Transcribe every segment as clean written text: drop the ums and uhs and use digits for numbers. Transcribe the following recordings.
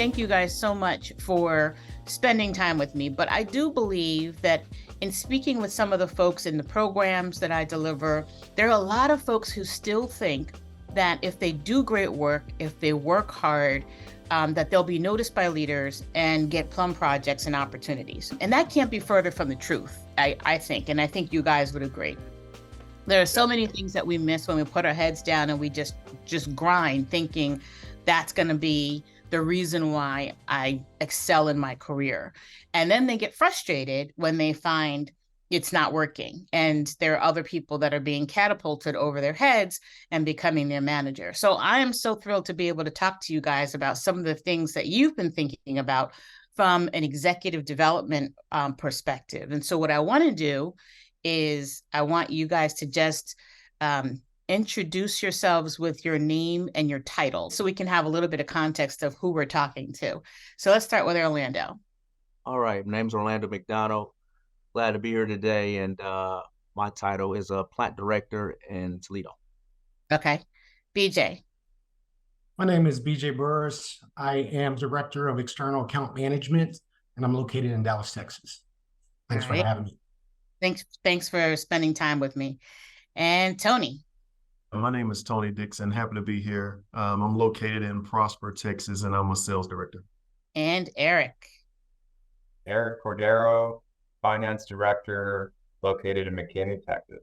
thank you guys so much for spending time with me. But I do believe that in speaking with some of the folks in the programs that I deliver, there are a lot of folks who still think that if they do great work, if they work hard, that they'll be noticed by leaders and get plum projects and opportunities. And that can't be further from the truth, I think. And I think you guys would agree. There are so many things that we miss when we put our heads down and we just grind, thinking that's going to be the reason why I excel in my career. And then they get frustrated when they find it's not working. And there are other people that are being catapulted over their heads and becoming their manager. So I am so thrilled to be able to talk to you guys about some of the things that you've been thinking about from an executive development perspective. And so what I want to do is I want you guys to just introduce yourselves with your name and your title so we can have a little bit of context of who we're talking to. So let's start with Orlando. All right, my name's Orlando McDonald. Glad to be here today, and my title is a plant director in Toledo. Okay. BJ. My name is BJ Burris. I am Director of External Account Management, and I'm located in Dallas, Texas. Thanks for having me. Thanks for spending time with me. And Tony. My name is Tony Dixon. Happy to be here. I'm located in Prosper, Texas, and I'm a sales director. And Eric. Eric Cordero, finance director, located in McKinney, Texas.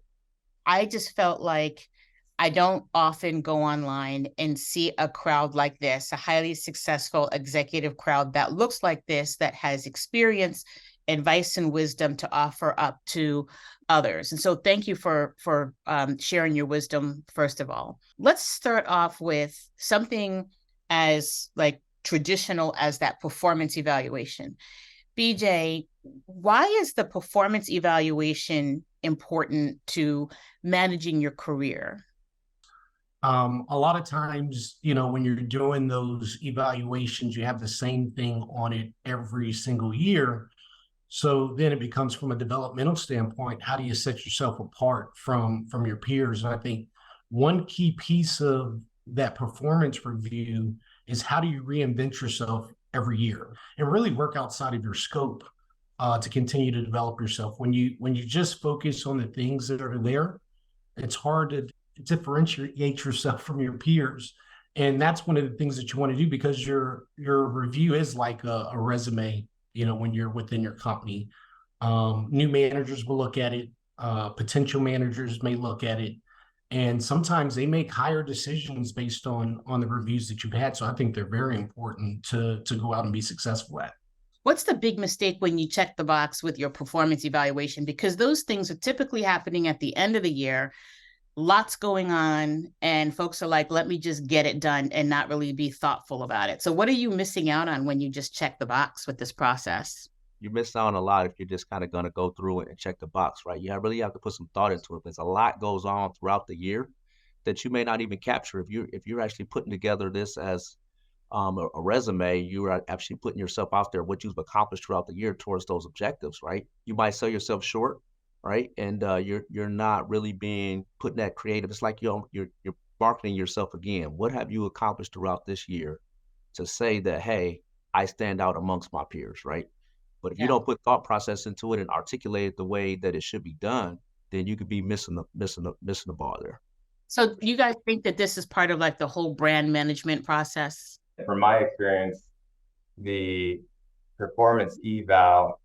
I just felt like I don't often go online and see a crowd like this, a highly successful executive crowd that looks like this, that has experience, advice, and wisdom to offer up to others. And so thank you for sharing your wisdom, first of all. Let's start off with something as like traditional as that performance evaluation. BJ, why is the performance evaluation important to managing your career? A lot of times, when you're doing those evaluations, you have the same thing on it every single year. So then it becomes, from a developmental standpoint, how do you set yourself apart from your peers? And I think one key piece of that performance review is how do you reinvent yourself every year and really work outside of your scope to continue to develop yourself. When you just focus on the things that are there, it's hard to differentiate yourself from your peers. And that's one of the things that you want to do, because your review is like a resume, when you're within your company. New managers will look at it. Potential managers may look at it. And sometimes they make higher decisions based on the reviews that you've had. So I think they're very important to go out and be successful at. What's the big mistake when you check the box with your performance evaluation? Because those things are typically happening at the end of the year, lots going on, and folks are like, let me just get it done and not really be thoughtful about it. So what are you missing out on when you just check the box with this process? You miss out on a lot if you're just kind of going to go through it and check the box, right? You really have to put some thought into it, because a lot goes on throughout the year that you may not even capture. If you're actually putting together this as a resume, you are actually putting yourself out there, what you've accomplished throughout the year towards those objectives, right? You might sell yourself short, right? And you're not really putting that creative. It's like you're marketing yourself again. What have you accomplished throughout this year to say that, hey, I stand out amongst my peers, right? But if you don't put thought process into it and articulate it the way that it should be done, then you could be missing the ball there. So you guys think that this is part of like the whole brand management process? From my experience, the performance eval,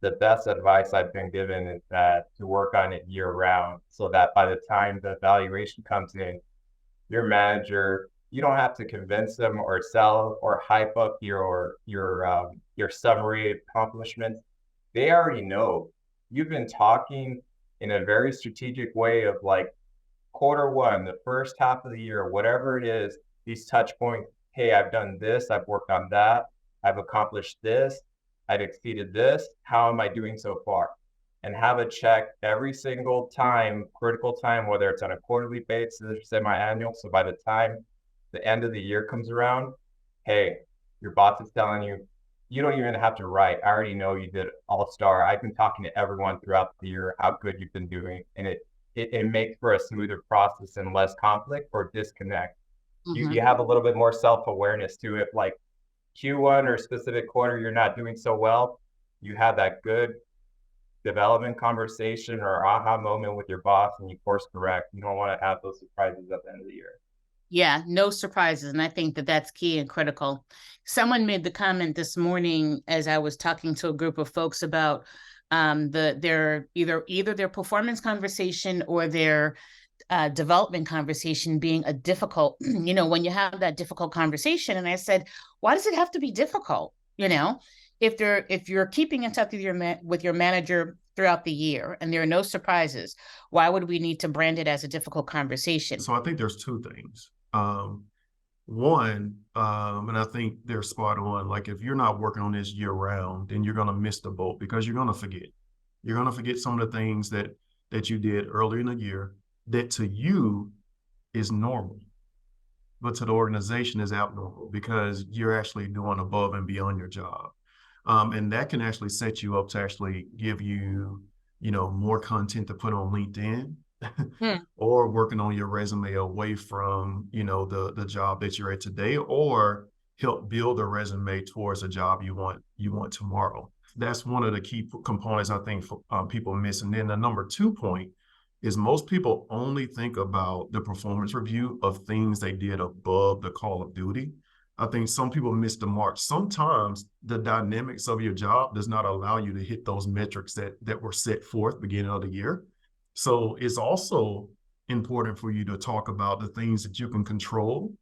the best advice I've been given is that to work on it year round, so that by the time the evaluation comes in, your manager, you don't have to convince them or sell or hype up your summary accomplishments. They already know. You've been talking in a very strategic way of like quarter one, the first half of the year, whatever it is, these touch points. Hey, I've done this, I've worked on that, I've accomplished this, I've exceeded this. How am I doing so far? And have a check every single time, critical time, whether it's on a quarterly basis or semi-annual. So by the time the end of the year comes around, hey, your boss is telling you, you don't even have to write. I already know you did all-star. I've been talking to everyone throughout the year, how good you've been doing. And it makes for a smoother process and less conflict or disconnect. Mm-hmm. You have a little bit more self-awareness to it. Like, Q1 or specific quarter you're not doing so well, you have that good development conversation or aha moment with your boss and you course correct. You don't want to have those surprises at the end of the year. Yeah, no surprises. And I think that that's key and critical. Someone made the comment this morning as I was talking to a group of folks about their either their performance conversation or their development conversation being a difficult, when you have that difficult conversation. And I said, why does it have to be difficult? If you're keeping in touch with your manager throughout the year and there are no surprises, why would we need to brand it as a difficult conversation? So I think there's two things. One, and I think they're spot on. Like if you're not working on this year round, then you're going to miss the boat because you're going to forget. You're going to forget some of the things that you did earlier in the year that to you is normal, but to the organization is abnormal because you're actually doing above and beyond your job. And that can actually set you up to actually give you, more content to put on LinkedIn or working on your resume away from, the job that you're at today, or help build a resume towards a job you want tomorrow. That's one of the key components I think people miss. And then the number 2 point is most people only think about the performance review of things they did above the call of duty. I think some people miss the mark. Sometimes the dynamics of your job does not allow you to hit those metrics that were set forth beginning of the year. So it's also important for you to talk about the things that you can control.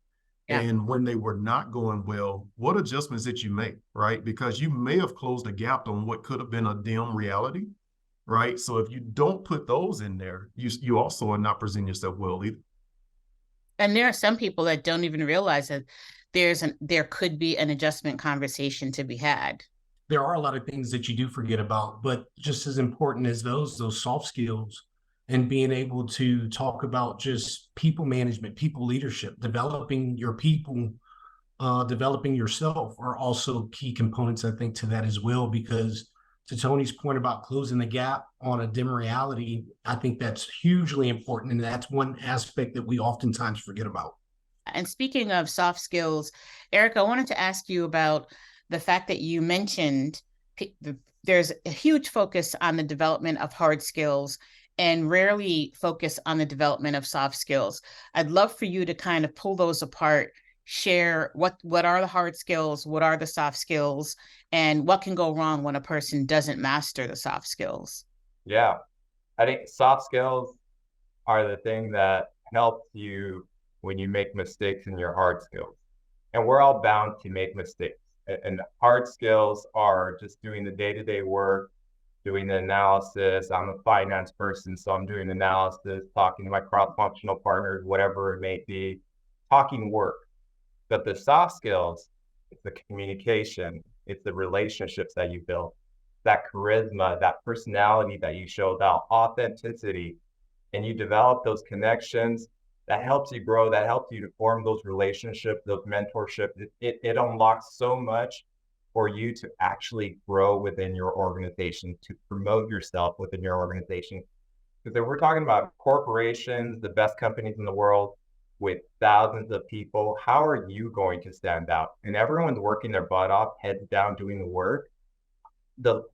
Yeah. And when they were not going well, what adjustments did you make, right? Because you may have closed the gap on what could have been a dim reality, right? So if you don't put those in there, you also are not presenting yourself well either. And there are some people that don't even realize that there could be an adjustment conversation to be had. There are a lot of things that you do forget about, but just as important as those soft skills and being able to talk about just people management, people leadership, developing your people, developing yourself are also key components, I think, to that as well, because to Tony's point about closing the gap on a dim reality, I think that's hugely important. And that's one aspect that we oftentimes forget about. And speaking of soft skills, Eric, I wanted to ask you about the fact that you mentioned there's a huge focus on the development of hard skills and rarely focus on the development of soft skills. I'd love for you to kind of pull those apart, share what are the hard skills, what are the soft skills, and what can go wrong when a person doesn't master the soft skills. Yeah, I think soft skills are the thing that helps you when you make mistakes in your hard skills. And we're all bound to make mistakes. And hard skills are just doing the day-to-day work, doing the analysis. I'm a finance person, so I'm doing analysis, talking to my cross-functional partners, whatever it may be, talking work. But the soft skills, it's the communication, it's the relationships that you build, that charisma, that personality that you show, that authenticity, and you develop those connections. That helps you grow, that helps you to form those relationships, those mentorships. It unlocks so much for you to actually grow within your organization, to promote yourself within your organization. Because if we're talking about corporations, the best companies in the world with thousands of people, how are you going to stand out? And everyone's working their butt off, heads down, doing the work.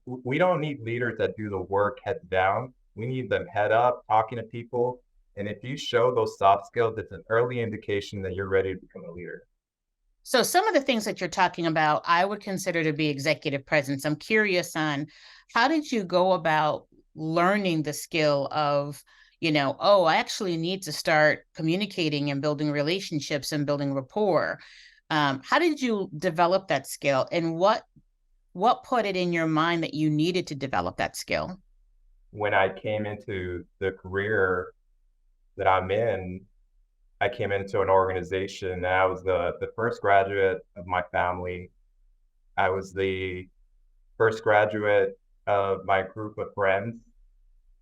We don't need leaders that do the work heads down. We need them head up, talking to people. And if you show those soft skills, it's an early indication that you're ready to become a leader. So some of the things that you're talking about, I would consider to be executive presence. I'm curious on how did you go about learning the skill of, I actually need to start communicating and building relationships and building rapport. How did you develop that skill, and what put it in your mind that you needed to develop that skill? When I came into the career that I'm in, I came into an organization and I was the first graduate of my family. I was the first graduate of my group of friends,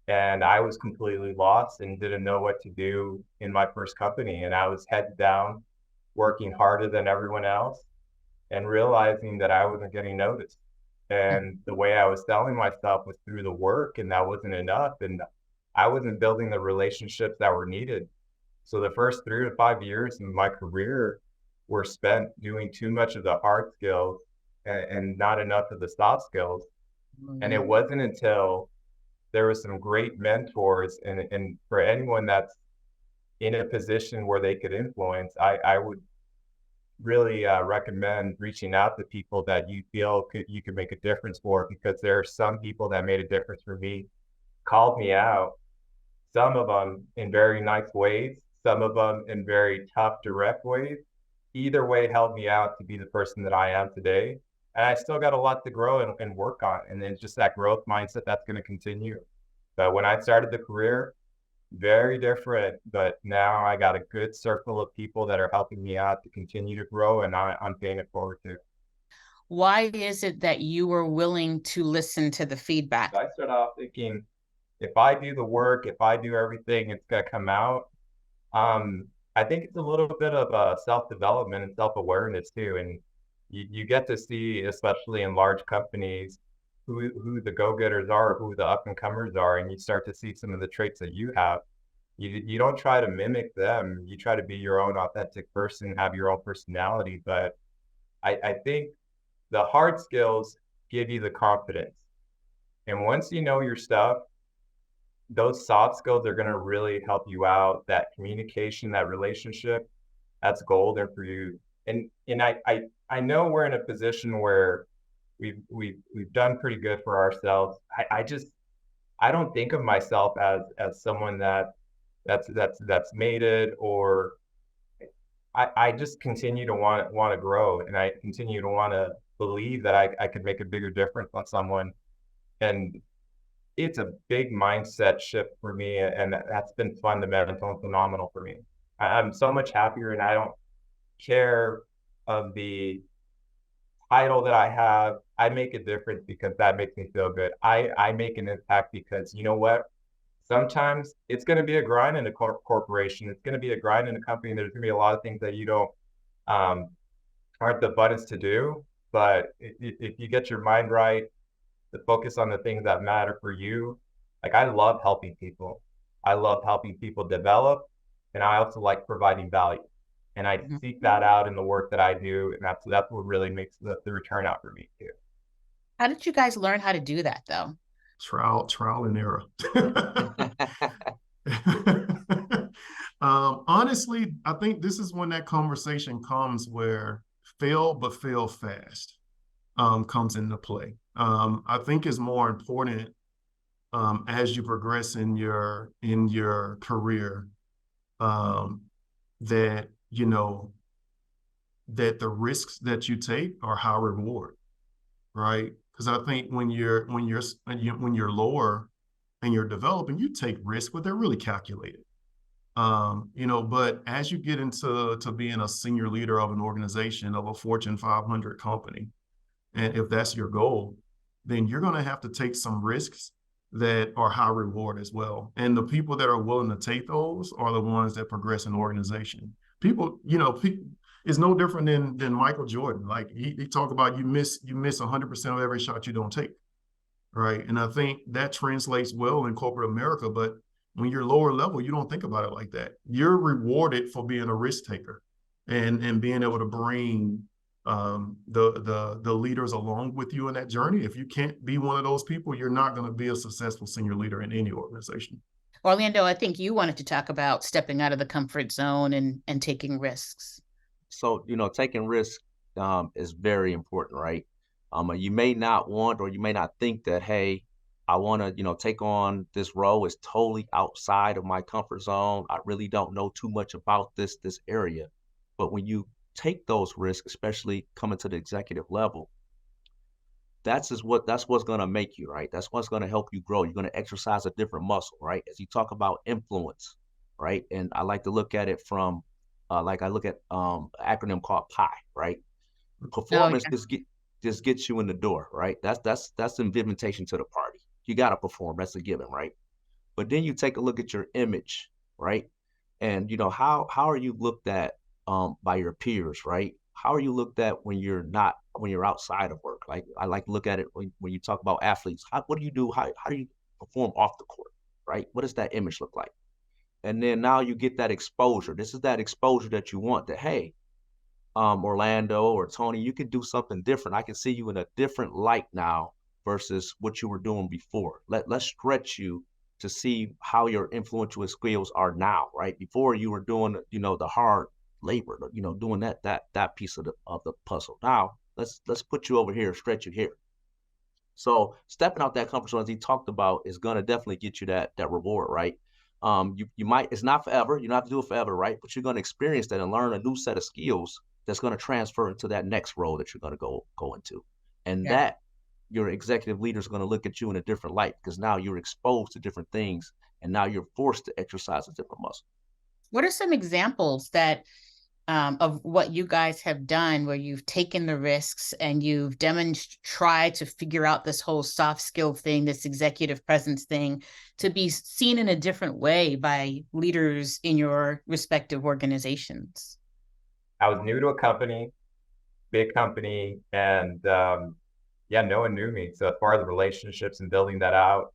and I was completely lost and didn't know what to do in my first company. And I was head down, working harder than everyone else and realizing that I wasn't getting noticed. And the way I was selling myself was through the work, and that wasn't enough. And I wasn't building the relationships that were needed. So the first 3 to 5 years in my career, were spent doing too much of the hard skills and not enough of the soft skills. And it wasn't until there were some great mentors, and for anyone that's in a position where they could influence, I would really recommend reaching out to people that you feel you could make a difference for, because there are some people that made a difference for me, called me out, some of them in very nice ways, some of them in very tough, direct ways. Either way helped me out to be the person that I am today. And I still got a lot to grow and work on. And then just that growth mindset that's going to continue. But when I started the career, very different. But now I got a good circle of people that are helping me out to continue to grow, and I'm paying it forward to. Why is it that you were willing to listen to the feedback? I started off thinking, if I do the work, if I do everything, it's going to come out. I think it's a little bit of self-development and self-awareness too. And you get to see, especially in large companies, who the go-getters are, who the up-and-comers are, and you start to see some of the traits that you have. You don't try to mimic them. You try to be your own authentic person, have your own personality. But I think the hard skills give you the confidence. And once you know your stuff, those soft skills are going to really help you out. That communication, that relationship, that's golden for you. And I know we're in a position where we've done pretty good for ourselves. I don't think of myself as someone that's made it, or I just continue to want to grow, and I continue to want to believe that I could make a bigger difference on someone. And it's a big mindset shift for me, and that's been fundamental and phenomenal for me. I'm so much happier, and I don't care of the title that I have. I make a difference because that makes me feel good. I make an impact because, you know what? Sometimes it's going to be a grind in a corporation. It's going to be a grind in a company. There's going to be a lot of things that you don't aren't the buttons to do. But if you get your mind right, to focus on the things that matter for you. Like, I love helping people. I love helping people develop, and I also like providing value. And I seek that out in the work that I do, and that's what really makes the return out for me too. How did you guys learn how to do that, though? Trial and error. Honestly, I think this is when that conversation comes where fail, but fail fast. Comes into play. I think is more important as you progress in your career, that you know that the risks that you take are high reward, right? Because I think when you're lower and you're developing, you take risks, but they're really calculated. But as you get into being a senior leader of an organization, of a Fortune 500 company, and if that's your goal, then you're going to have to take some risks that are high reward as well. And the people that are willing to take those are the ones that progress an organization. People, it's no different than Michael Jordan. Like he talked about, you miss 100% of every shot you don't take, right? And I think that translates well in corporate America. But when you're lower level, you don't think about it like that. You're rewarded for being a risk taker and being able to bring the leaders along with you in that journey. If you can't be one of those people, you're not going to be a successful senior leader in any organization. Orlando, I think you wanted to talk about stepping out of the comfort zone and taking risks. So, taking risks is very important, right? You may not want, or you may not think that, hey, I want to, take on this role. It's totally outside of my comfort zone. I really don't know too much about this area. But when you take those risks, especially coming to the executive level, that's what's going to make you, right? That's what's going to help you grow. You're going to exercise a different muscle, right? As you talk about influence, right? And I like to look at it from, like I look at an acronym called PI, right? Performance just gets you in the door, right? That's an invitation to the party. You got to perform. That's a given, right? But then you take a look at your image, right? And how are you looked at by your peers, right? How are you looked at when you're outside of work? Like, I like to look at it when you talk about athletes. What do you do? How do you perform off the court, right? What does that image look like? And then now you get that exposure. This is that exposure that you want, that, hey, Orlando or Tony, you can do something different. I can see you in a different light now versus what you were doing before. Let's stretch you to see how your influential skills are now, right? Before you were doing, the hard labor, doing that piece of the puzzle. Now let's put you over here, stretch you here. So stepping out that comfort zone, as he talked about, is gonna definitely get you that reward, right? You might, it's not forever, you don't have to do it forever, right? But you're gonna experience that and learn a new set of skills that's gonna transfer into that next role that you're gonna go into. And Yeah. that your executive leader is gonna look at you in a different light because now you're exposed to different things and now you're forced to exercise a different muscle. What are some examples that of what you guys have done where you've taken the risks and you've tried to figure out this whole soft skill thing, this executive presence thing, to be seen in a different way by leaders in your respective organizations? I was new to a company, big company, and yeah, no one knew me. So as far as relationships and building that out,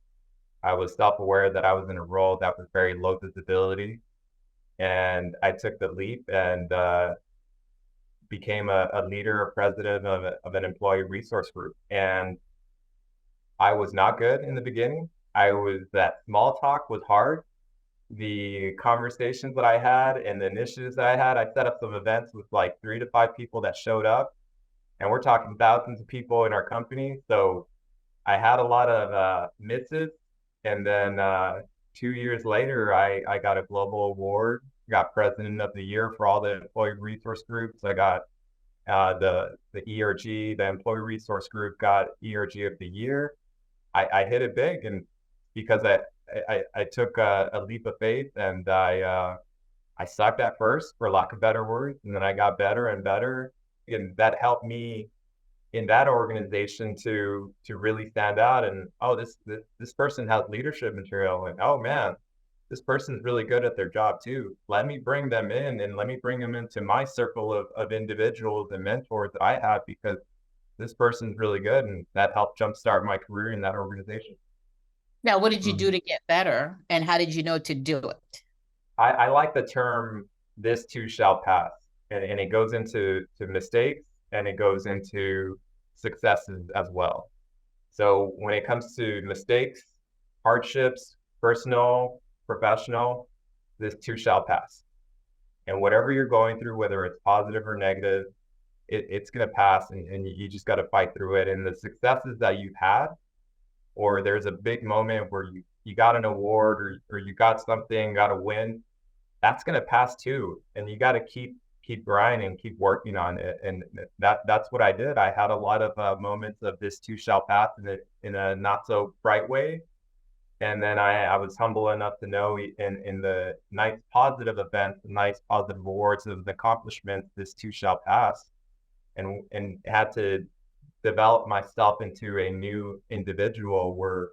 I was self-aware that I was in a role that was very low visibility. And I took the leap and became a leader, a president of an employee resource group. And I was not good in the beginning. That small talk was hard. The conversations that I had and the initiatives that I had, I set up some events with like 3 to 5 people that showed up. And we're talking thousands of people in our company. So I had a lot of misses. And then 2 years later, I got a global award, got President of the Year for all the employee resource groups. I got the ERG, the Employee Resource Group got ERG of the Year. I hit it big, and because I took a leap of faith, and I sucked at first, for lack of better words, and then I got better and better, and that helped me in that organization to really stand out. And this person has leadership material, and oh man, this person's really good at their job too. Let me bring them in, and let me bring them into my circle of individuals and mentors that I have, because this person's really good, and that helped jumpstart my career in that organization. Now, what did you do to get better, and how did you know to do it? I like the term "this too shall pass," and it goes into mistakes, and it goes into successes as well. So when it comes to mistakes, hardships, personal, professional, this too shall pass. And whatever you're going through, whether it's positive or negative, it's going to pass, and you just got to fight through it. And the successes that you've had, or there's a big moment where you got an award, or you got something, got a win, that's going to pass too. And you got to keep grinding, keep working on it. And that's what I did. I had a lot of moments of this too shall pass in a not so bright way. And then I was humble enough to know in the nice positive events, the nice positive awards of the accomplishments, this too shall pass. And had to develop myself into a new individual where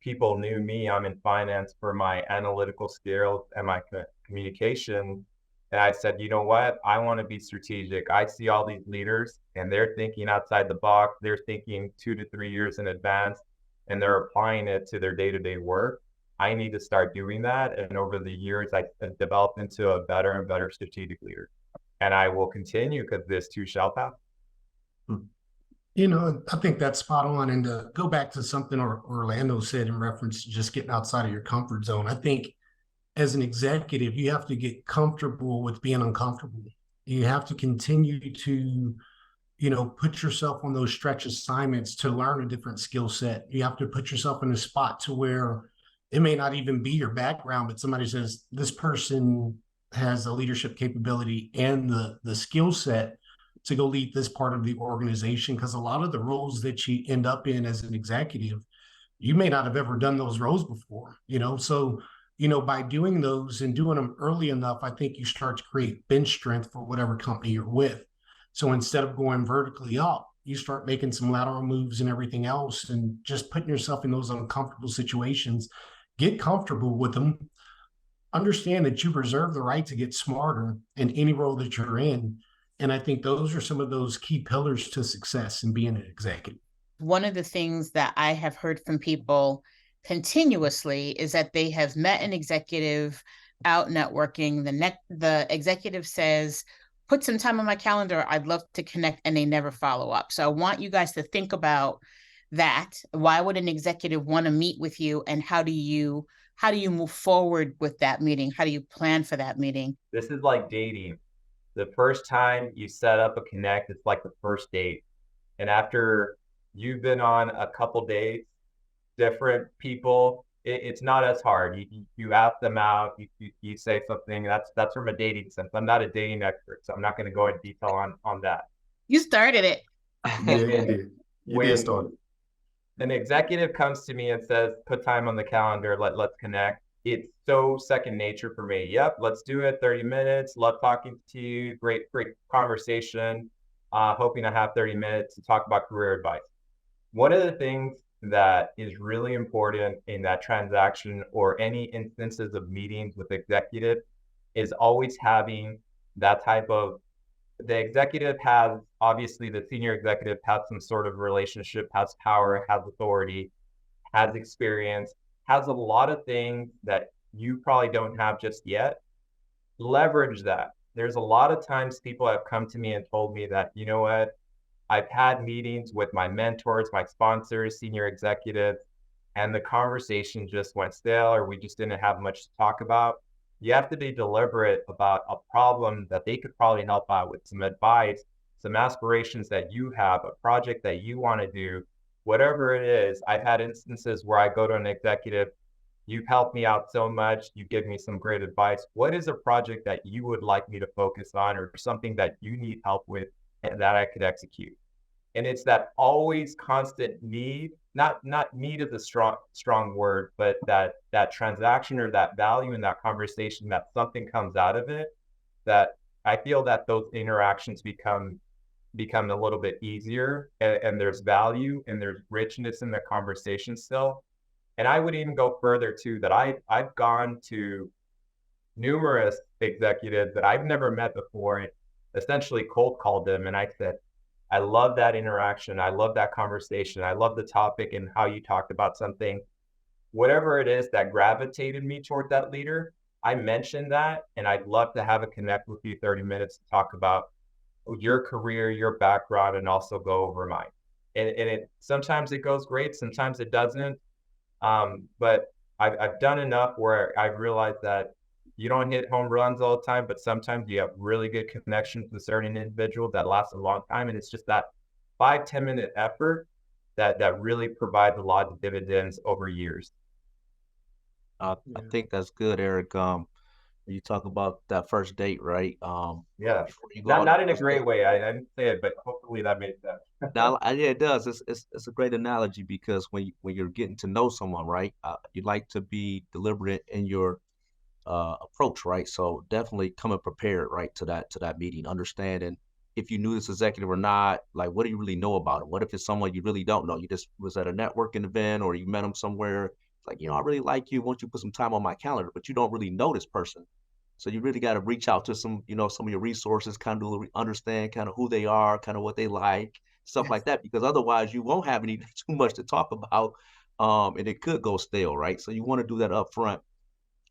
people knew me. I'm in finance for my analytical skills and my communication. And I said, you know what? I want to be strategic. I see all these leaders, and they're thinking outside the box. They're thinking 2 to 3 years in advance, and they're applying it to their day-to-day work. I need to start doing that. And over the years, I developed into a better and better strategic leader. And I will continue, because this too shall pass. I think that's spot on. And to go back to something Orlando said in reference to just getting outside of your comfort zone, I think as an executive, you have to get comfortable with being uncomfortable. You have to continue to, put yourself on those stretch assignments to learn a different skill set. You have to put yourself in a spot to where it may not even be your background, but somebody says, this person has a leadership capability and the skill set to go lead this part of the organization. Because a lot of the roles that you end up in as an executive, you may not have ever done those roles before, so by doing those and doing them early enough, I think you start to create bench strength for whatever company you're with. So instead of going vertically up, you start making some lateral moves and everything else, and just putting yourself in those uncomfortable situations. Get comfortable with them. Understand that you reserve the right to get smarter in any role that you're in. And I think those are some of those key pillars to success in being an executive. One of the things that I have heard from people continuously is that they have met an executive out networking. The executive says, put some time on my calendar. I'd love to connect, and they never follow up. So I want you guys to think about that. Why would an executive want to meet with you, and how do you move forward with that meeting? How do you plan for that meeting? This is like dating. The first time you set up a connect, it's like the first date. And after you've been on a couple dates, different people, it's not as hard. You ask them out, you say something. That's from a dating sense. I'm not a dating expert, so I'm not going to go into detail on that. You started it. Yeah, you did. You did start it. An executive comes to me and says, put time on the calendar, let's connect. It's so second nature for me. Yep, let's do it. 30 minutes. Love talking to you. Great conversation. Hoping to have 30 minutes to talk about career advice. One of the things that is really important in that transaction or any instances of meetings with executive is always having that type of, the executive has, obviously the senior executive has some sort of relationship, has power, has authority, has experience, has a lot of things that you probably don't have just yet. Leverage that. There's a lot of times people have come to me and told me that, you know what, I've had meetings with my mentors, my sponsors, senior executives, and the conversation just went stale, or we just didn't have much to talk about. You have to be deliberate about a problem that they could probably help out with, some advice, some aspirations that you have, a project that you want to do, whatever it is. I've had instances where I go to an executive, you've helped me out so much, you give me some great advice. What is a project that you would like me to focus on, or something that you need help with and that I could execute? And it's that always constant need, not need is a strong word, but that transaction or that value in that conversation, that something comes out of it, that I feel that those interactions become a little bit easier, and there's value and there's richness in the conversation still. And I would even go further too, that I've gone to numerous executives that I've never met before and essentially cold called them. And I said, I love that interaction. I love that conversation. I love the topic and how you talked about something. Whatever it is that gravitated me toward that leader, I mentioned that, and I'd love to have a connect with you 30 minutes to talk about your career, your background, and also go over mine. And it sometimes it goes great, sometimes it doesn't. But I've done enough where I've realized that you don't hit home runs all the time, but sometimes you have really good connections with certain individuals that last a long time. And it's just that 5-10 minute effort that really provides a lot of dividends over years. I think that's good, Eric. You talk about that first date, right? Yeah, before you go on not the in a first great date. way. I didn't say it, but hopefully that made sense. Now, yeah, it does. It's a great analogy, because when you're getting to know someone, right, you like to be deliberate in your approach, right? So definitely coming prepared, right, to that meeting, understanding if you knew this executive or not. Like, what do you really know about him? What if it's someone you really don't know? You just was at a networking event, or you met him somewhere. It's like, I really like you. Won't you put some time on my calendar? But you don't really know this person. So you really got to reach out to some of your resources, kind of understand kind of who they are, kind of what they like, stuff like that, because otherwise you won't have any too much to talk about, and it could go stale, right? So you want to do that up front,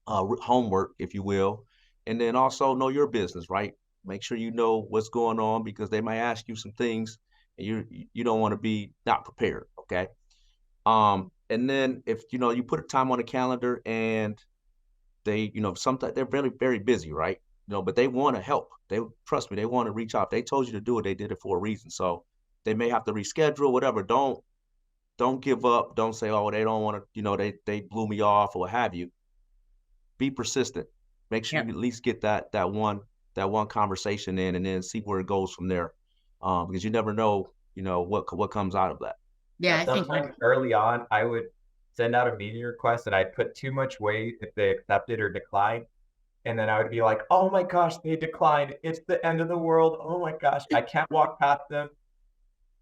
homework, if you will, and then also know your business, right? Make sure you know what's going on, because they might ask you some things, and you don't want to be not prepared, okay? And then if you put a time on the calendar, and they, sometimes they're very, very busy, right? But they want to help. They trust me, they want to reach out. If they told you to do it, they did it for a reason. So they may have to reschedule, whatever. Don't give up. Don't say, oh, they don't want to, they blew me off, or what have you. Be persistent. Make sure you at least get that one conversation in, and then see where it goes from there. Because you never know, what comes out of that. Yeah, I think sometimes early on, I would send out a meeting request and I'd put too much weight if they accepted or declined. And then I would be like, oh my gosh, they declined. It's the end of the world. Oh my gosh, I can't walk past them.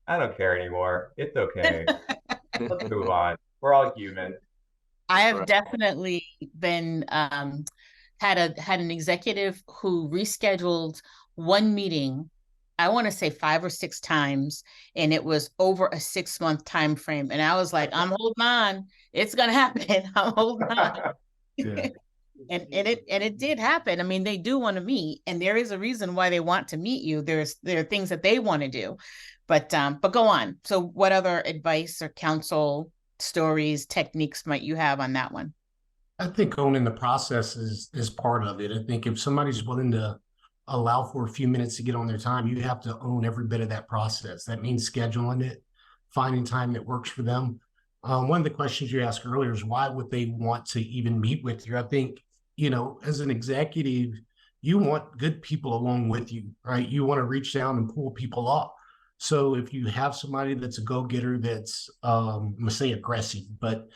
I don't care anymore. It's okay. Let's move on. We're all human. I have definitely been had an executive who rescheduled one meeting, I want to say 5 or 6 times, and it was over a 6-month time frame. And I was like, I'm holding on. It's gonna happen. I'm holding on. Yeah. And it did happen. I mean, they do want to meet, and there is a reason why they want to meet you. There are things that they want to do, but go on. So what other advice or counsel, stories, techniques might you have on that one? I think owning the process is part of it. I think if somebody's willing to allow for a few minutes to get on their time, you have to own every bit of that process. That means scheduling it, finding time that works for them. One of the questions you asked earlier is why would they want to even meet with you? I think, as an executive, you want good people along with you, right? You want to reach down and pull people up. So if you have somebody that's a go-getter, that's, I'm gonna say aggressive, but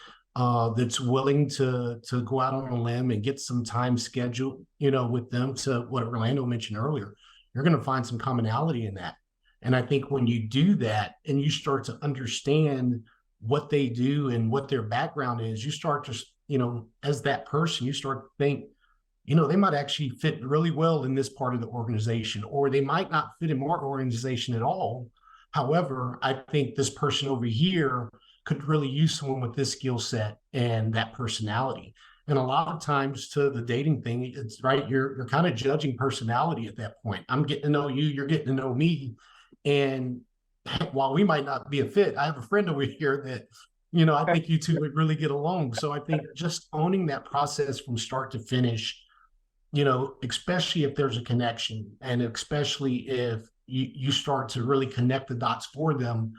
that's willing to go out on a limb and get some time scheduled, with them, to what Orlando mentioned earlier, you're going to find some commonality in that. And I think when you do that and you start to understand what they do and what their background is, you start to, as that person, you start to think, they might actually fit really well in this part of the organization, or they might not fit in our organization at all. However, I think this person over here could really use someone with this skill set and that personality. And a lot of times, to the dating thing, it's right, you're kind of judging personality at that point. I'm getting to know you, you're getting to know me. And while we might not be a fit, I have a friend over here that, I think you two would really get along. So I think just owning that process from start to finish, especially if there's a connection, and especially if you start to really connect the dots for them,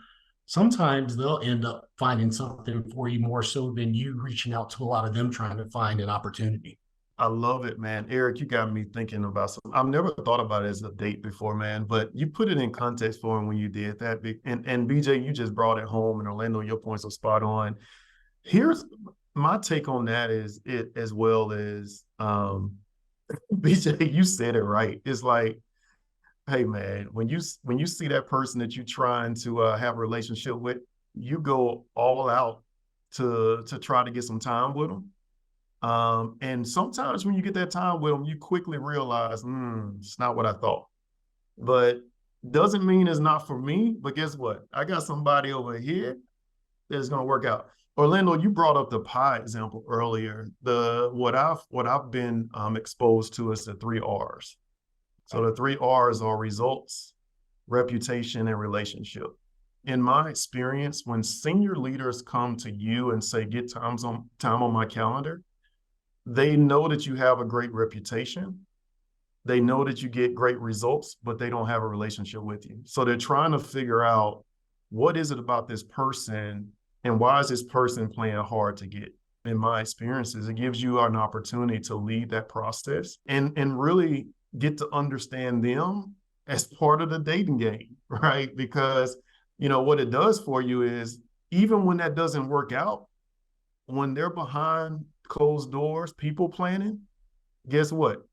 sometimes they'll end up finding something for you more so than you reaching out to a lot of them trying to find an opportunity. I love it, man. Eric, you got me thinking about something. I've never thought about it as a date before, man, but you put it in context for him when you did that. And BJ, you just brought it home, and Orlando, your points are spot on. Here's my take on that is it as well as BJ, you said it right. It's like, hey man, when you see that person that you're trying to have a relationship with, you go all out to try to get some time with them. And sometimes when you get that time with them, you quickly realize, it's not what I thought. But doesn't mean it's not for me. But guess what? I got somebody over here that's going to work out. Orlando, you brought up the pie example earlier. What I've been exposed to is the 3 R's. So the 3 R's are results, reputation, and relationship. In my experience, when senior leaders come to you and say, get time on my calendar, they know that you have a great reputation. They know that you get great results, but they don't have a relationship with you. So they're trying to figure out, what is it about this person, and why is this person playing hard to get? In my experiences, it gives you an opportunity to lead that process and really get to understand them as part of the dating game, right? Because, what it does for you is, even when that doesn't work out, when they're behind closed doors, people planning, guess what?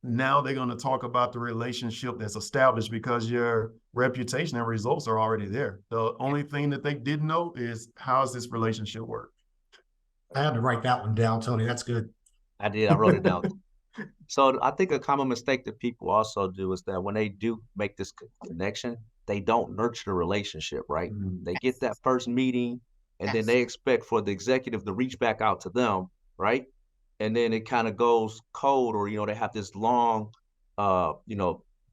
Now they're going to talk about the relationship that's established because your reputation and results are already there. The only thing that they didn't know is, how's this relationship work? I had to write that one down, Tony. That's good. I did. I wrote it down. So I think a common mistake that people also do is that when they do make this connection, they don't nurture the relationship, right? They get that first meeting, and then they expect for the executive to reach back out to them, right? And then it kind of goes cold, or, they have this long,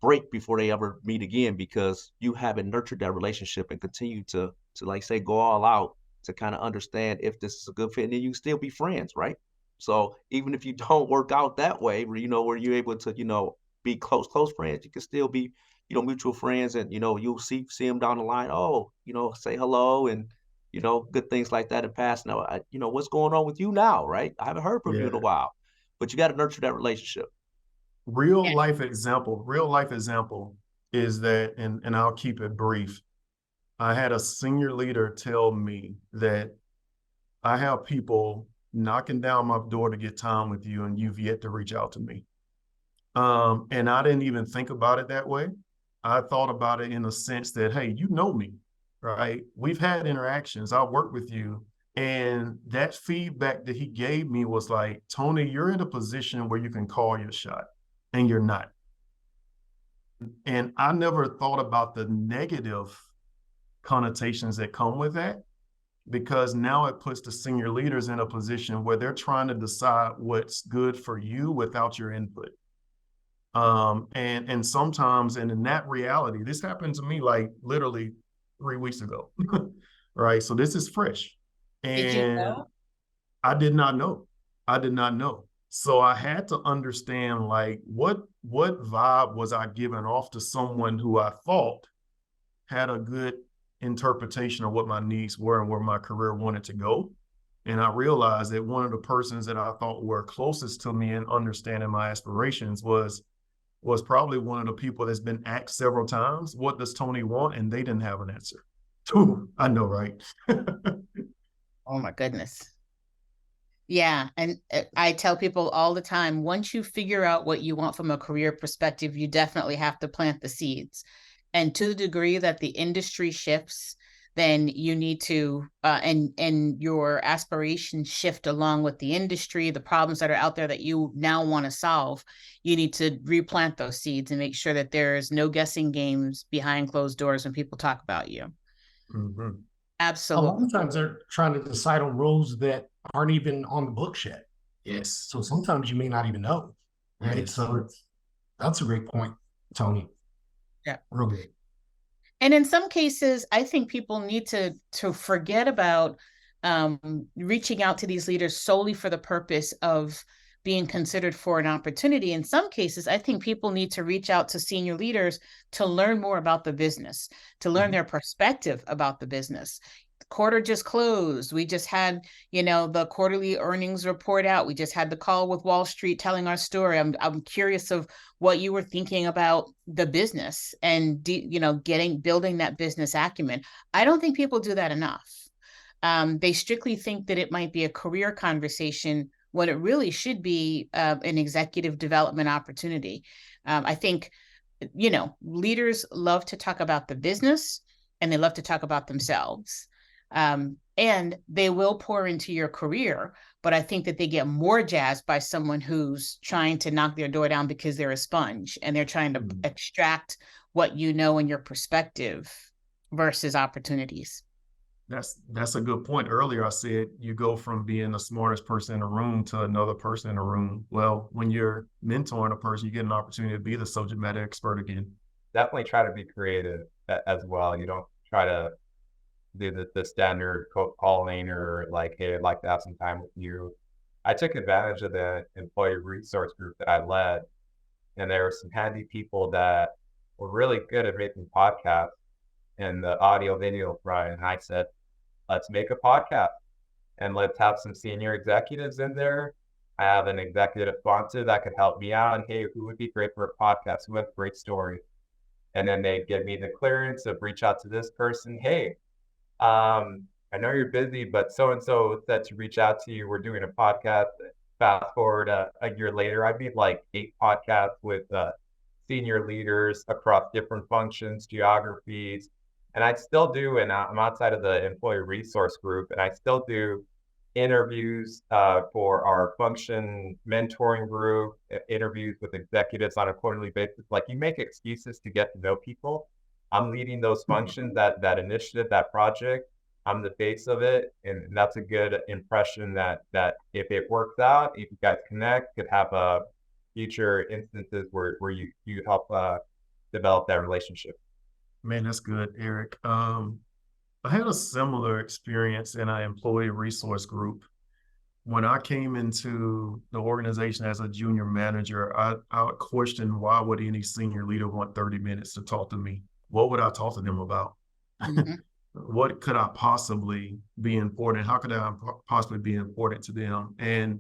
break before they ever meet again, because you haven't nurtured that relationship and continue to like say, go all out to kind of understand if this is a good fit, and then you can still be friends, right? So even if you don't work out that way, where you're able to, be close friends, you can still be, mutual friends, and, you'll see them down the line. Oh, say hello, and, good things like that in past. Now, what's going on with you now, right? I haven't heard from you in a while, but you got to nurture that relationship. Real life example is that, and I'll keep it brief. I had a senior leader tell me that I have people knocking down my door to get time with you, and you've yet to reach out to me. And I didn't even think about it that way. I thought about it in a sense that, hey, you know me, right? We've had interactions. I work with you. And that feedback that he gave me was like, Tony, you're in a position where you can call your shot, and you're not. And I never thought about the negative connotations that come with that. because now it puts the senior leaders in a position where they're trying to decide what's good for you without your input. And sometimes, and in that reality, this happened to me like literally 3 weeks ago, right? So this is fresh. Did you And know? I did not know. I did not know. So I had to understand like what vibe was I giving off to someone who I thought had a good interpretation of what my needs were and where my career wanted to go. And I realized that one of the persons that I thought were closest to me in understanding my aspirations was probably one of the people that's been asked several times, what does Tony want? And they didn't have an answer. Ooh, I know, right? Oh my goodness. Yeah. And I tell people all the time, once you figure out what you want from a career perspective, you definitely have to plant the seeds. And to the degree that the industry shifts, then you need to, and your aspirations shift along with the industry, the problems that are out there that you now want to solve. You need to replant those seeds and make sure that there's no guessing games behind closed doors when people talk about you. Mm-hmm. A Absolutely. lot of times they're trying to decide on roles that aren't even on the books yet. Yes. So sometimes you may not even know, right? Yes. So that's a great point, Tony. Yeah. Real good. And in some cases, I think people need to forget about reaching out to these leaders solely for the purpose of being considered for an opportunity. In some cases, I think people need to reach out to senior leaders to learn more about the business, to learn their perspective about the business. The quarter just closed. We just had, the quarterly earnings report out. We just had the call with Wall Street telling our story. I'm curious of what you were thinking about the business and, building that business acumen. I don't think people do that enough. They strictly think that it might be a career conversation when it really should be an executive development opportunity. I think, leaders love to talk about the business and they love to talk about themselves. And they will pour into your career, but I think that they get more jazzed by someone who's trying to knock their door down because they're a sponge and they're trying to extract what you know and your perspective versus opportunities. That's a good point. Earlier, I said you go from being the smartest person in the room to another person in the room. Well, when you're mentoring a person, you get an opportunity to be the subject matter expert again. Definitely try to be creative as well. You don't try to do the standard calling or like, hey, I'd like to have some time with you. I took advantage of the employee resource group that I led, and there were some handy people that were really good at making podcasts and the audio video front. And I said, let's make a podcast and let's have some senior executives in there. I have an executive sponsor that could help me out. And hey, who would be great for a podcast? Who has a great story? And then they'd give me the clearance of reach out to this person. Hey, I know you're busy, but so-and-so said to reach out to you. We're doing a podcast. Fast forward a year later, I made like 8 podcasts with senior leaders across different functions, geographies. And I still do, and I'm outside of the employee resource group, and I still do interviews for our function mentoring group, interviews with executives on a quarterly basis. Like, you make excuses to get to know people. I'm leading those functions, that initiative, that project. I'm the face of it, and that's a good impression that if it works out, if you guys connect, could have future instances where you help develop that relationship. Man, that's good, Eric. I had a similar experience in our employee resource group. When I came into the organization as a junior manager, I questioned, why would any senior leader want 30 minutes to talk to me? What would I talk to them about? Mm-hmm. What could I possibly be important? How could I possibly be important to them? And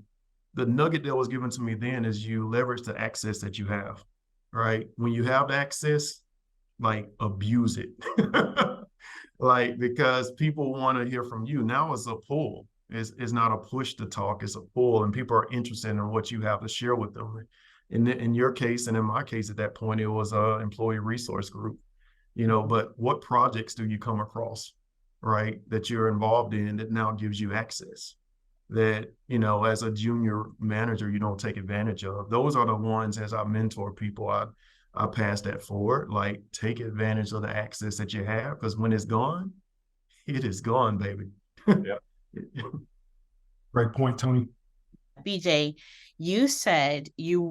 the nugget that was given to me then is you leverage the access that you have, right? When you have the access, like, abuse it. Like, because people want to hear from you. Now it's a pull. It's not a push to talk, it's a pull, and people are interested in what you have to share with them. In your case, and in my case at that point, it was an employee resource group. But what projects do you come across, right, that you're involved in that now gives you access that, as a junior manager, you don't take advantage of? Those are the ones, as I mentor people, I pass that forward. Like, take advantage of the access that you have, because when it's gone, it is gone, baby. Yep. Great point, Tony. BJ, you said you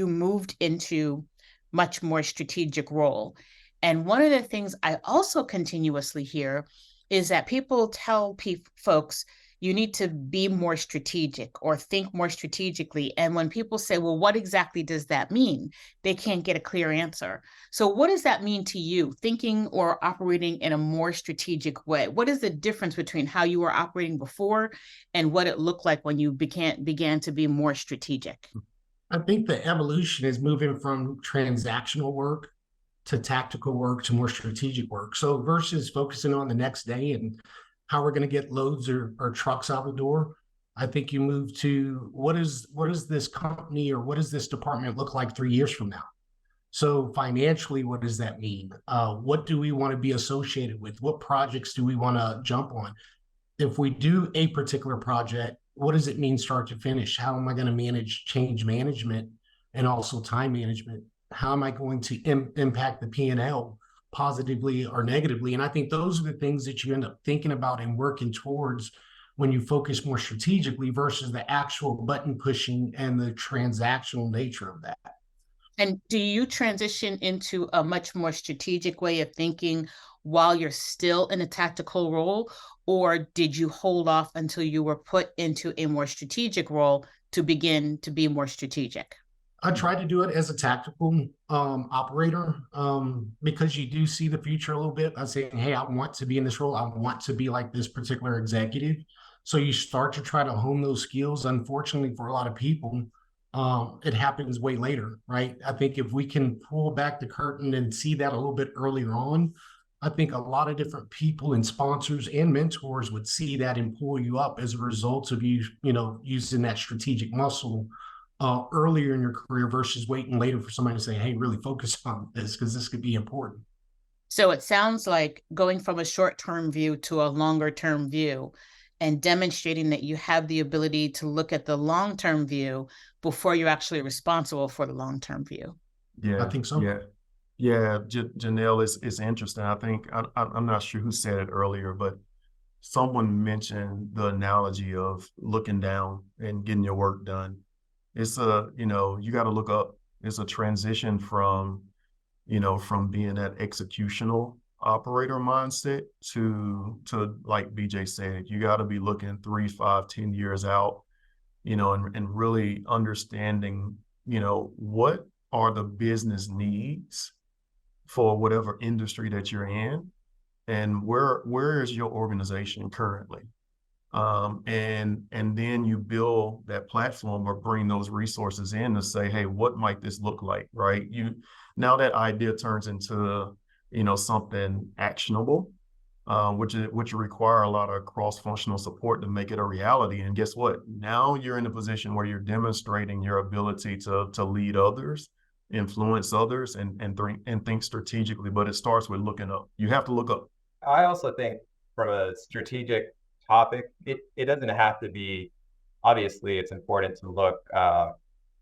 moved into much more strategic role. And one of the things I also continuously hear is that people tell folks you need to be more strategic or think more strategically. And when people say, well, what exactly does that mean? They can't get a clear answer. So what does that mean to you, thinking or operating in a more strategic way? What is the difference between how you were operating before and what it looked like when you began to be more strategic? I think the evolution is moving from transactional work to tactical work to more strategic work. So versus focusing on the next day and how we're going to get loads or trucks out the door, I think you move to what is this company or what does this department look like 3 years from now? So financially, what does that mean? What do we want to be associated with? What projects do we want to jump on? If we do a particular project, what does it mean start to finish? How am I going to manage change management and also time management? How am I going to impact the P&L positively or negatively? And I think those are the things that you end up thinking about and working towards when you focus more strategically versus the actual button pushing and the transactional nature of that. And do you transition into a much more strategic way of thinking while you're still in a tactical role? Or did you hold off until you were put into a more strategic role to begin to be more strategic? I try to do it as a tactical operator because you do see the future a little bit. I say, hey, I want to be in this role. I want to be like this particular executive. So you start to try to hone those skills. Unfortunately, for a lot of people, it happens way later, right? I think if we can pull back the curtain and see that a little bit earlier on, I think a lot of different people and sponsors and mentors would see that and pull you up as a result of you using that strategic muscle earlier in your career versus waiting later for somebody to say, hey, really focus on this because this could be important. So it sounds like going from a short-term view to a longer-term view and demonstrating that you have the ability to look at the long-term view before you're actually responsible for the long-term view. Yeah, I think so. Yeah, Janelle, it's interesting. I think I'm not sure who said it earlier, but someone mentioned the analogy of looking down and getting your work done. It's you got to look up. It's a transition from being that executional operator mindset to like BJ said, you got to be looking 3, 5, 10 years out, and really understanding, what are the business needs for whatever industry that you're in, and where is your organization currently, and then you build that platform or bring those resources in to say, hey, what might this look like, right? Now that idea turns into something actionable, which require a lot of cross-functional support to make it a reality. And guess what? Now you're in a position where you're demonstrating your ability to lead others, influence others, and think strategically. But it starts with looking up. You have to look up. I also think from a strategic topic, it doesn't have to be, obviously it's important to look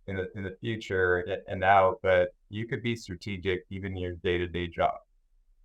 in the future and now, but you could be strategic even in your day-to-day job.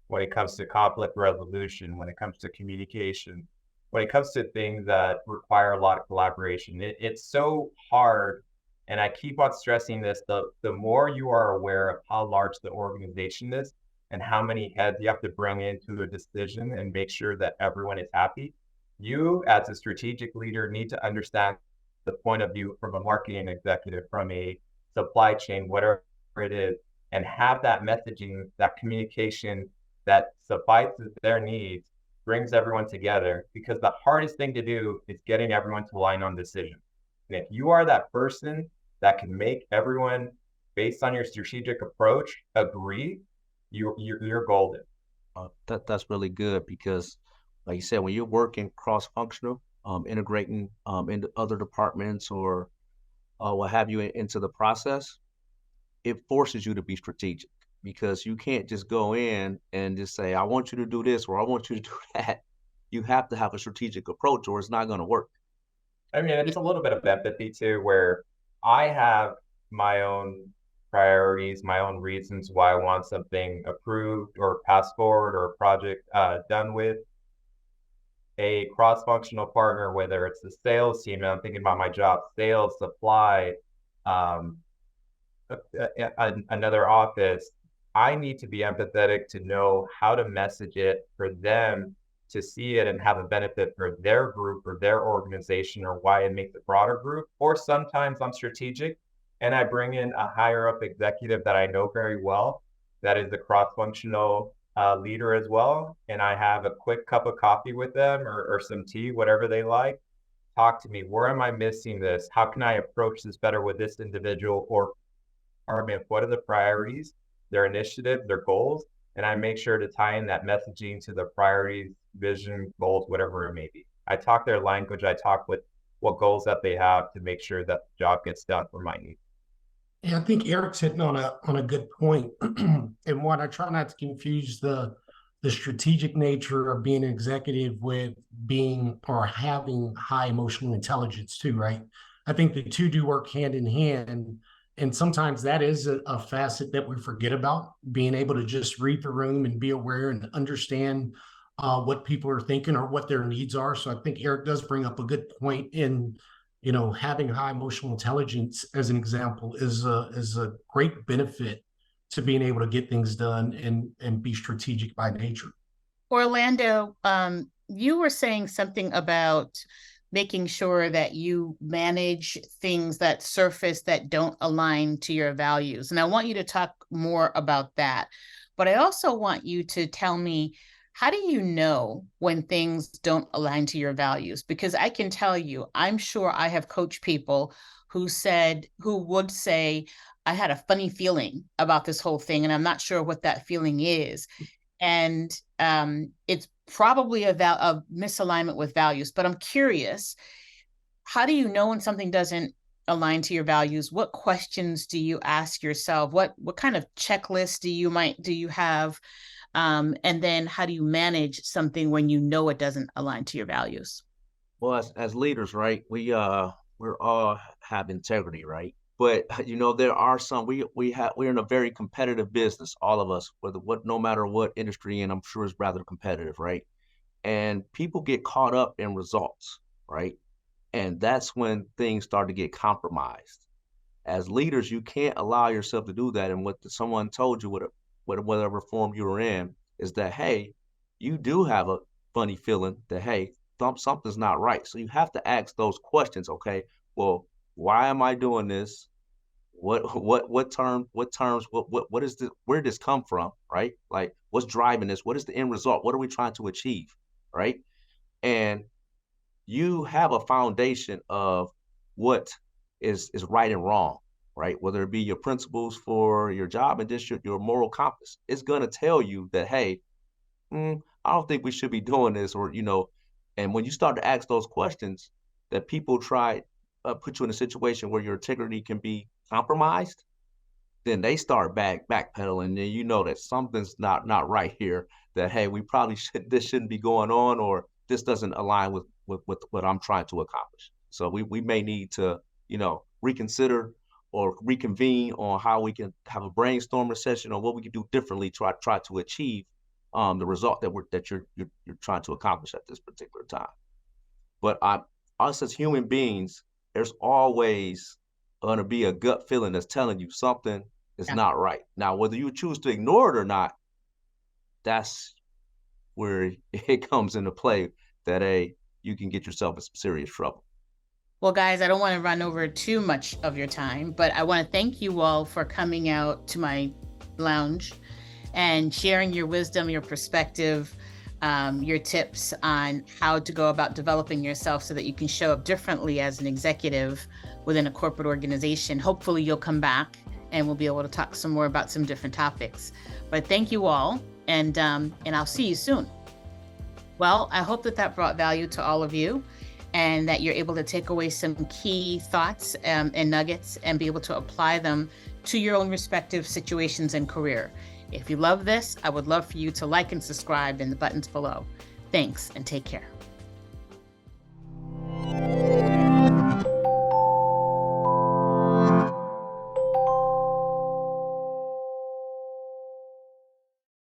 When it comes to conflict resolution, when it comes to communication, when it comes to things that require a lot of collaboration, it's so hard. And I keep on stressing this, the more you are aware of how large the organization is and how many heads you have to bring into a decision and make sure that everyone is happy, you as a strategic leader need to understand the point of view from a marketing executive, from a supply chain, whatever it is, and have that messaging, that communication that suffices their needs, brings everyone together, because the hardest thing to do is getting everyone to align on decisions. And if you are that person that can make everyone, based on your strategic approach, agree, you're golden. That's really good because, like you said, when you're working cross-functional, integrating into other departments or what have you into the process, it forces you to be strategic because you can't just go in and just say, I want you to do this or I want you to do that. You have to have a strategic approach or it's not going to work. I mean, it's a little bit of empathy too, where I have my own priorities, my own reasons why I want something approved or passed forward or a project done with. a cross-functional partner, whether it's the sales team, and I'm thinking about my job, sales, supply, um, another office, I need to be empathetic to know how to message it for them to see it and have a benefit for their group or their organization, or why it makes a broader group. Or sometimes I'm strategic and I bring in a higher up executive that I know very well, that is a cross-functional leader as well. And I have a quick cup of coffee with them, or some tea, whatever they like. Talk to me. Where am I missing this? How can I approach this better with this individual or department? What are the priorities, their initiative, their goals? And I make sure to tie in that messaging to the priorities, vision, goals, whatever it may be. I talk their language. I talk with what goals that they have to make sure that the job gets done for my needs. Yeah, I think Eric's hitting on a good point. And one, I try not to confuse the strategic nature of being an executive with being or having high emotional intelligence too, right? I think the two do work hand in hand. And sometimes that is a facet that we forget about, being able to just read the room and be aware and understand what people are thinking or what their needs are. So I think Eric does bring up a good point in, having high emotional intelligence as an example is a great benefit to being able to get things done and be strategic by nature. Orlando, you were saying something about making sure that you manage things that surface that don't align to your values. And I want you to talk more about that. But I also want you to tell me, how do you know when things don't align to your values? Because I can tell you, I'm sure I have coached people who would say, I had a funny feeling about this whole thing, and I'm not sure what that feeling is. And it's probably a misalignment with values. But I'm curious, how do you know when something doesn't align to your values? What questions do you ask yourself? What kind of checklist do you have? And then how do you manage something when you know it doesn't align to your values? Well, as leaders, right, we're all have integrity, right? But there are some we're in a very competitive business, all of us, no matter what industry, and I'm sure it's rather competitive, right? And people get caught up in results, right? And that's when things start to get compromised. As leaders, you can't allow yourself to do that. And what someone told you, whatever form you were in, is that, hey, you do have a funny feeling that, hey, something's not right. So you have to ask those questions. Okay, well, why am I doing this? What is this? Where did this come from? Right? Like, what's driving this? What is the end result? What are we trying to achieve? Right? And you have a foundation of what is right and wrong, right? Whether it be your principles for your job and just your moral compass. It's gonna tell you that, hey, I don't think we should be doing this, or and when you start to ask those questions, that people try put you in a situation where your integrity can be compromised, then they start backpedaling, and you know that something's not right here. That, hey, we probably this shouldn't be going on, or this doesn't align with what I'm trying to accomplish. So we may need to reconsider or reconvene on how we can have a brainstorming session on what we can do differently to try to achieve the result that you're trying to accomplish at this particular time. But us as human beings, there's always going to be a gut feeling that's telling you something is not right. Now, whether you choose to ignore it or not, that's where it comes into play that you can get yourself in some serious trouble. Well, guys, I don't want to run over too much of your time, but I want to thank you all for coming out to my lounge and sharing your wisdom, your perspective, your tips on how to go about developing yourself so that you can show up differently as an executive within a corporate organization. Hopefully you'll come back and we'll be able to talk some more about some different topics. But thank you all, and I'll see you soon. Well, I hope that brought value to all of you, and that you're able to take away some key thoughts and nuggets and be able to apply them to your own respective situations and career. If you love this, I would love for you to like and subscribe in the buttons below. Thanks, and take care.